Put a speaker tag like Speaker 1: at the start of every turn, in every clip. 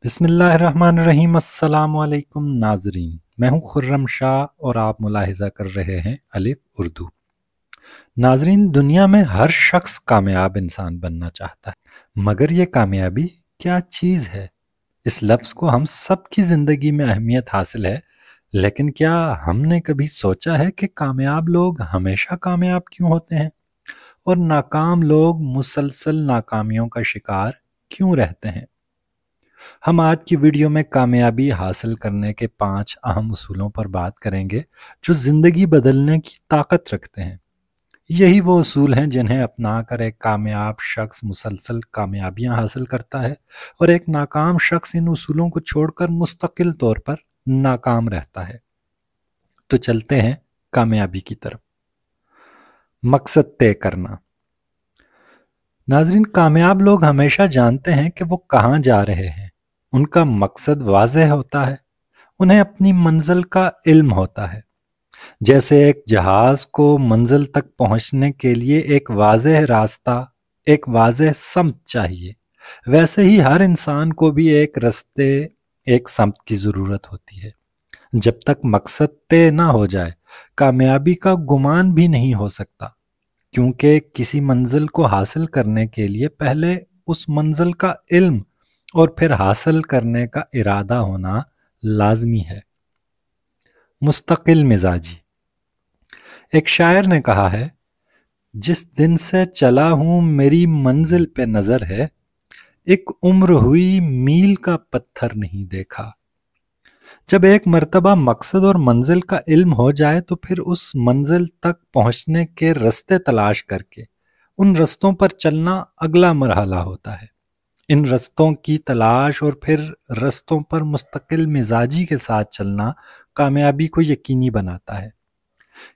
Speaker 1: बिस्मिल्लाहिर्रहमानिर्रहीम। अस्सलाम वालेकुम नाजरीन, मैं हूं खुर्रम शाह और आप मुलाहिजा कर रहे हैं अलिफ उर्दू। नाजरीन, दुनिया में हर शख्स कामयाब इंसान बनना चाहता है, मगर ये कामयाबी क्या चीज़ है? इस लफ्ज़ को हम सब की ज़िंदगी में अहमियत हासिल है, लेकिन क्या हमने कभी सोचा है कि कामयाब लोग हमेशा कामयाब क्यों होते हैं और नाकाम लोग मुसलसल नाकामियों का शिकार क्यों रहते हैं? हम आज की वीडियो में कामयाबी हासिल करने के 5 अहम उसूलों पर बात करेंगे जो ज़िंदगी बदलने की ताकत रखते हैं। यही वो उसूल हैं जिन्हें अपनाकर एक कामयाब शख्स मुसलसल कामयाबियां हासिल करता है और एक नाकाम शख्स इन उसूलों को छोड़कर मुस्तकिल तौर पर नाकाम रहता है। तो चलते हैं कामयाबी की तरफ। मकसद तय करना। नाज़रीन, कामयाब लोग हमेशा जानते हैं कि वो कहाँ जा रहे हैं। उनका मकसद वाज़ेह होता है। उन्हें अपनी मंजिल का इल्म होता है। जैसे एक जहाज़ को मंजिल तक पहुंचने के लिए एक वाज़ेह रास्ता, एक वाज़ेह समत चाहिए, वैसे ही हर इंसान को भी एक रास्ते, एक समत की ज़रूरत होती है। जब तक मकसद तय ना हो जाए, कामयाबी का गुमान भी नहीं हो सकता, क्योंकि किसी मंजिल को हासिल करने के लिए पहले उस मंजिल का इल्म और फिर हासिल करने का इरादा होना लाजमी है। मुस्तकिल मिजाजी। एक शायर ने कहा है, जिस दिन से चला हूं मेरी मंजिल पे नजर है, एक उम्र हुई मील का पत्थर नहीं देखा। जब एक मर्तबा मकसद और मंजिल का इल्म हो जाए तो फिर उस मंजिल तक पहुंचने के रास्ते तलाश करके उन रास्तों पर चलना अगला मरहला होता है। इन रास्तों की तलाश और फिर रास्तों पर मुस्तकिल मिजाजी के साथ चलना कामयाबी को यकीनी बनाता है।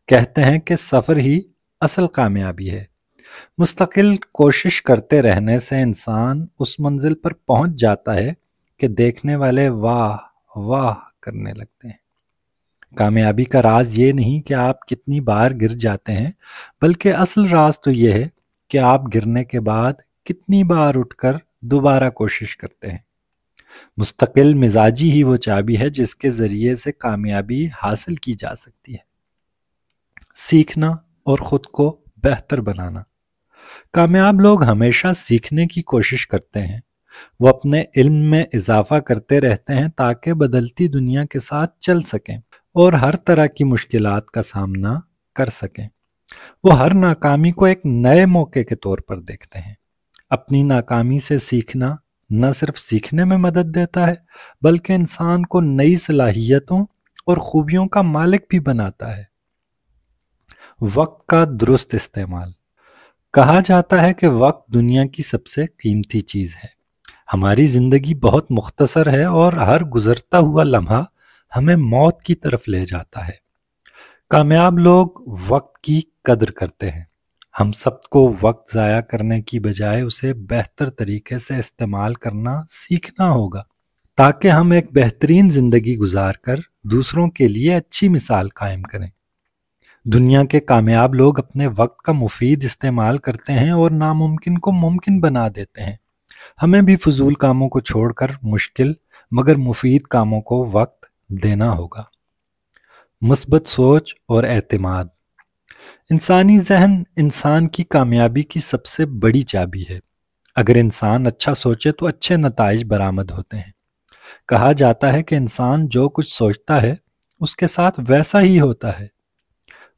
Speaker 1: कहते हैं कि सफ़र ही असल कामयाबी है। मुस्तकिल कोशिश करते रहने से इंसान उस मंजिल पर पहुंच जाता है कि देखने वाले वाह वाह करने लगते हैं। कामयाबी का राज ये नहीं कि आप कितनी बार गिर जाते हैं, बल्कि असल राज तो ये है कि आप गिरने के बाद कितनी बार उठकर दोबारा कोशिश करते हैं। मुस्तकिल मिजाजी ही वो चाबी है जिसके ज़रिए से कामयाबी हासिल की जा सकती है। सीखना और ख़ुद को बेहतर बनाना। कामयाब लोग हमेशा सीखने की कोशिश करते हैं। वो अपने इल्म में इजाफा करते रहते हैं ताकि बदलती दुनिया के साथ चल सकें और हर तरह की मुश्किलात का सामना कर सकें। वो हर नाकामी को एक नए मौके के तौर पर देखते हैं। अपनी नाकामी से सीखना न सिर्फ सीखने में मदद देता है, बल्कि इंसान को नई सलाहियतों और खूबियों का मालिक भी बनाता है। वक्त का दुरुस्त इस्तेमाल। कहा जाता है कि वक्त दुनिया की सबसे कीमती चीज़ है। हमारी ज़िंदगी बहुत मुख्तसर है और हर गुजरता हुआ लम्हा हमें मौत की तरफ ले जाता है। कामयाब लोग वक्त की कदर करते हैं। हम सबको वक्त ज़ाया करने की बजाय उसे बेहतर तरीके से इस्तेमाल करना सीखना होगा, ताकि हम एक बेहतरीन ज़िंदगी गुजार कर दूसरों के लिए अच्छी मिसाल कायम करें। दुनिया के कामयाब लोग अपने वक्त का मुफीद इस्तेमाल करते हैं और नामुमकिन को मुमकिन बना देते हैं। हमें भी फजूल कामों को छोड़कर मुश्किल मगर मुफीद कामों को वक्त देना होगा। मुस्बत सोच और एतमाद। इंसानी जहन इंसान की कामयाबी की सबसे बड़ी चाबी है। अगर इंसान अच्छा सोचे तो अच्छे नताइज बरामद होते हैं। कहा जाता है कि इंसान जो कुछ सोचता है उसके साथ वैसा ही होता है।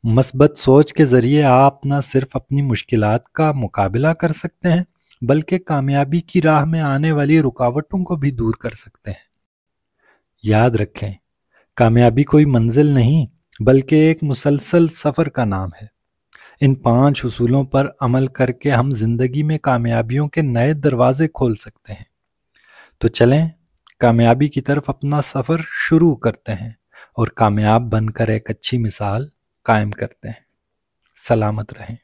Speaker 1: मस्बत सोच के ज़रिए आप न सिर्फ अपनी मुश्किलात का मुकाबला कर सकते हैं, बल्कि कामयाबी की राह में आने वाली रुकावटों को भी दूर कर सकते हैं। याद रखें, कामयाबी कोई मंजिल नहीं, बल्कि एक मुसलसल सफ़र का नाम है। इन 5 उसूलों पर अमल करके हम जिंदगी में कामयाबियों के नए दरवाजे खोल सकते हैं। तो चलें, कामयाबी की तरफ अपना सफ़र शुरू करते हैं और कामयाब बनकर एक अच्छी मिसाल कायम करते हैं। सलामत रहें।